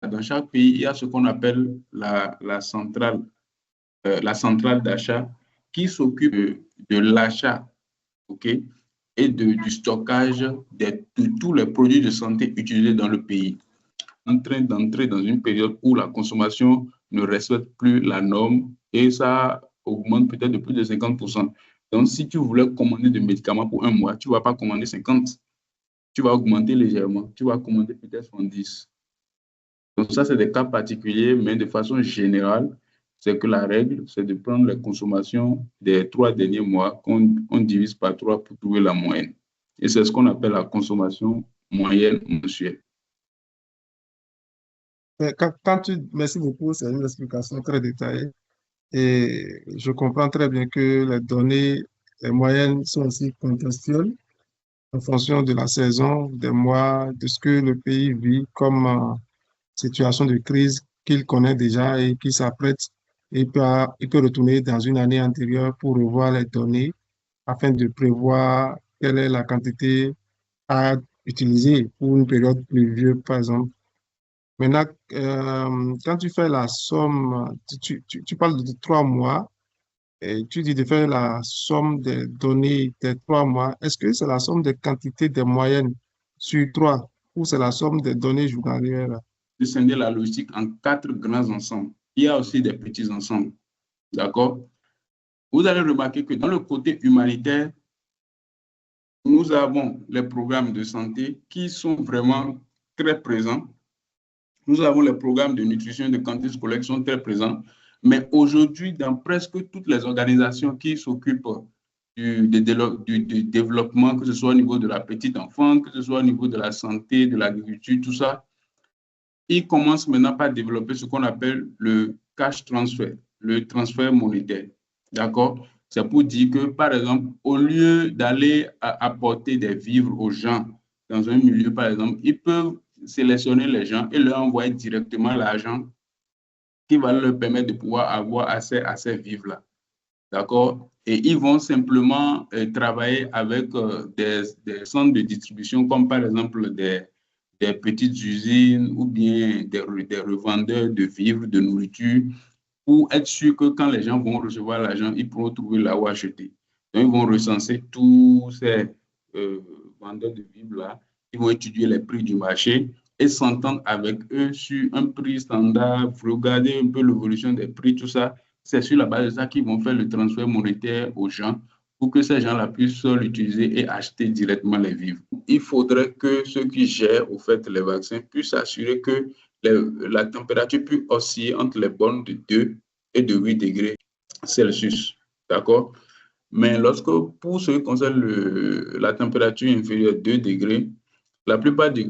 Dans chaque pays, il y a ce qu'on appelle la centrale d'achat qui s'occupe de l'achat, ok, et du stockage de tous les produits de santé utilisés dans le pays, en train d'entrer dans une période où la consommation ne respecte plus la norme et ça augmente peut-être de plus de 50%. Donc, si tu voulais commander des médicaments pour un mois, tu ne vas pas commander 50, tu vas augmenter légèrement, tu vas commander peut-être 70. Donc, ça, c'est des cas particuliers, mais de façon générale, c'est que la règle, c'est de prendre les consommations des 3 derniers mois qu'on divise par 3 pour trouver la moyenne. Et c'est ce qu'on appelle la consommation moyenne mensuelle. Merci beaucoup, c'est une explication très détaillée. Et je comprends très bien que les données, les moyennes sont aussi contextuelles en fonction de la saison, des mois, de ce que le pays vit comme situation de crise qu'il connaît déjà et qu'il s'apprête. Il peut retourner dans une année antérieure pour revoir les données afin de prévoir quelle est la quantité à utiliser pour une période pluvieuse, par exemple. Maintenant, quand tu fais la somme, tu parles de 3 mois et tu dis de faire la somme des données des 3 mois. Est-ce que c'est la somme des quantités des moyennes sur 3 ou c'est la somme des données journalières? Scinder la logistique en 4 grands ensembles. Il y a aussi des petits ensembles. D'accord? Vous allez remarquer que dans le côté humanitaire, nous avons les programmes de santé qui sont vraiment très présents. Nous avons les programmes de nutrition et de cantine scolaire qui sont très présents. Mais aujourd'hui, dans presque toutes les organisations qui s'occupent du développement, que ce soit au niveau de la petite enfance, que ce soit au niveau de la santé, de l'agriculture, tout ça, ils commencent maintenant par développer ce qu'on appelle le cash transfer, le transfert monétaire. D'accord? C'est pour dire que, par exemple, au lieu d'aller apporter des vivres aux gens dans un milieu, par exemple, ils peuvent sélectionner les gens et leur envoyer directement l'argent qui va leur permettre de pouvoir avoir accès à ces vivres-là. D'accord? Et ils vont simplement travailler avec des centres de distribution, comme par exemple des petites usines ou bien des revendeurs de vivres, de nourriture, pour être sûr que quand les gens vont recevoir l'argent, ils pourront trouver là où acheter. Donc, ils vont recenser tous ces euh, vendeurs de vivres-là, ils vont étudier les prix du marché et s'entendre avec eux sur un prix standard, regarder un peu l'évolution des prix, tout ça. C'est sur la base de ça qu'ils vont faire le transfert monétaire aux gens pour que ces gens-là puissent l'utiliser et acheter directement les vivres. Il faudrait que ceux qui gèrent au fait les vaccins puissent s'assurer que la température peut osciller entre les bornes de 2 et de 8 degrés Celsius. D'accord? Mais pour ce qui concerne la température inférieure à 2 degrés, la plupart des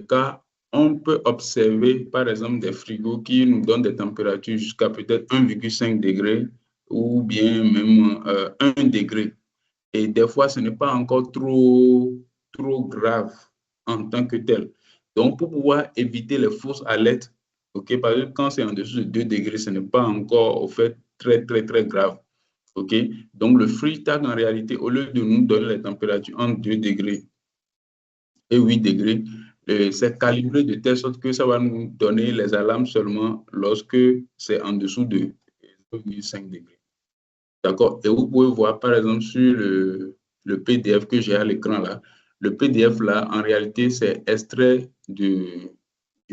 cas, on peut observer, par exemple, des frigos qui nous donnent des températures jusqu'à peut-être 1,5 degré ou bien même 1 degré. Et des fois, ce n'est pas encore trop grave en tant que tel. Donc, pour pouvoir éviter les fausses alertes, okay, parce que quand c'est en dessous de 2 degrés, ce n'est pas encore au fait très, très, très grave. Okay? Donc, le free tag, en réalité, au lieu de nous donner les températures entre 2 degrés et 8 degrés, c'est calibré de telle sorte que ça va nous donner les alarmes seulement lorsque c'est en dessous de 0,5 degrés. D'accord? Et vous pouvez voir, par exemple, sur le PDF que j'ai à l'écran là, le PDF là, en réalité, c'est extrait du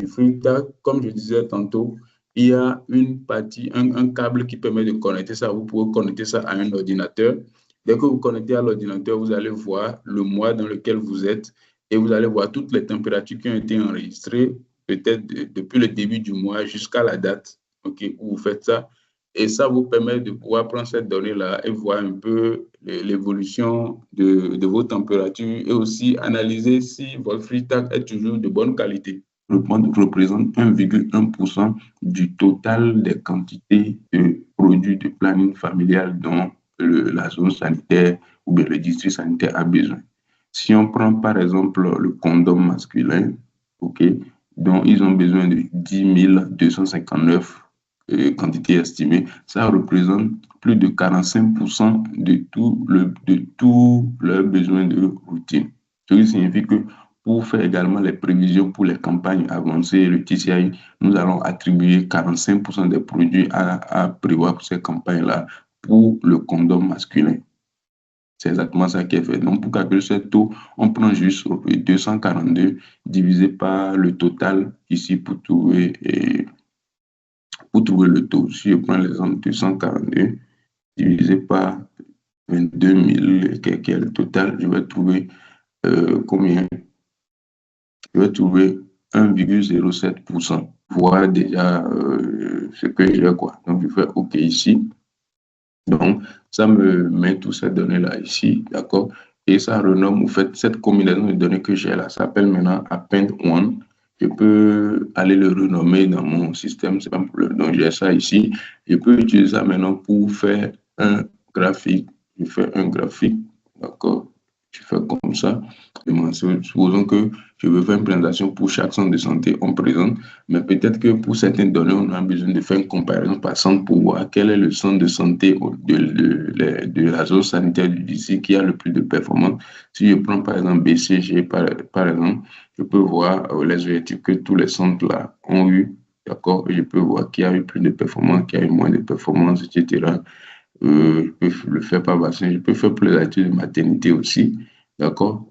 FreeTag. Comme je disais tantôt, il y a une partie, un câble qui permet de connecter ça. Vous pouvez connecter ça à un ordinateur. Dès que vous connectez à l'ordinateur, vous allez voir le mois dans lequel vous êtes et vous allez voir toutes les températures qui ont été enregistrées, peut-être depuis le début du mois jusqu'à la date, okay, où vous faites ça. Et ça vous permet de pouvoir prendre cette donnée-là et voir un peu l'évolution de vos températures et aussi analyser si votre FreeTag est toujours de bonne qualité. Représente 1,1% du total des quantités de produits de planning familial dont la zone sanitaire ou bien le district sanitaire a besoin. Si on prend par exemple le condom masculin, okay, dont ils ont besoin de 10 259 quantité estimée, ça représente plus de 45% de tout leur besoin de routine. Ce qui signifie que pour faire également les prévisions pour les campagnes avancées, le TCI, nous allons attribuer 45% des produits à prévoir pour ces campagnes-là pour le condom masculin. C'est exactement ça qui est fait. Donc, pour calculer ce taux, on prend juste 242 divisé par le total ici pour trouver le taux. Si je prends l'exemple 242 divisé par 22 000, qui est le total, je vais trouver combien? Je vais trouver 1,07%. Voilà déjà ce que j'ai, quoi. Donc, je fais OK ici. Donc, ça me met toutes ces données-là ici, d'accord? Et ça renomme, en fait, cette combinaison de données que j'ai là, ça s'appelle maintenant Append1. Je peux aller le renommer dans mon système, c'est pas un problème. Donc, j'ai ça ici. Je peux utiliser ça maintenant pour faire un graphique. Je fais un graphique, d'accord? Je fais comme ça. Supposons que je veux faire une présentation pour chaque centre de santé, on présente, mais peut-être que pour certaines données, on a besoin de faire une comparaison par centre pour voir quel est le centre de santé de la zone sanitaire d'ici qui a le plus de performance. Si je prends par exemple BCG, par exemple, je peux voir les objectifs que tous les centres-là ont eu, d'accord? Je peux voir qui a eu plus de performance, qui a eu moins de performance, etc. Je peux le faire par bassin, je peux faire pour les activités de maternité aussi, d'accord?